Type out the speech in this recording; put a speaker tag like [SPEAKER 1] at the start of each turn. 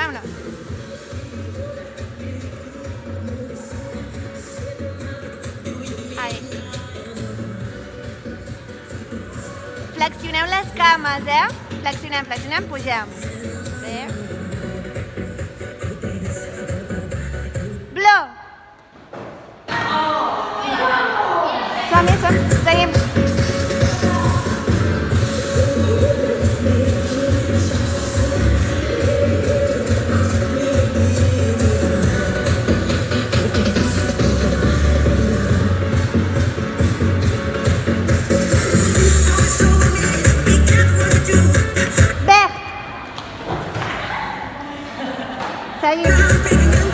[SPEAKER 1] Vámonos. Ahí. Flexioneu les cames, Flexionem, flexionem, pugem. Bé. Blo. Som-hi, seguim. Seguim.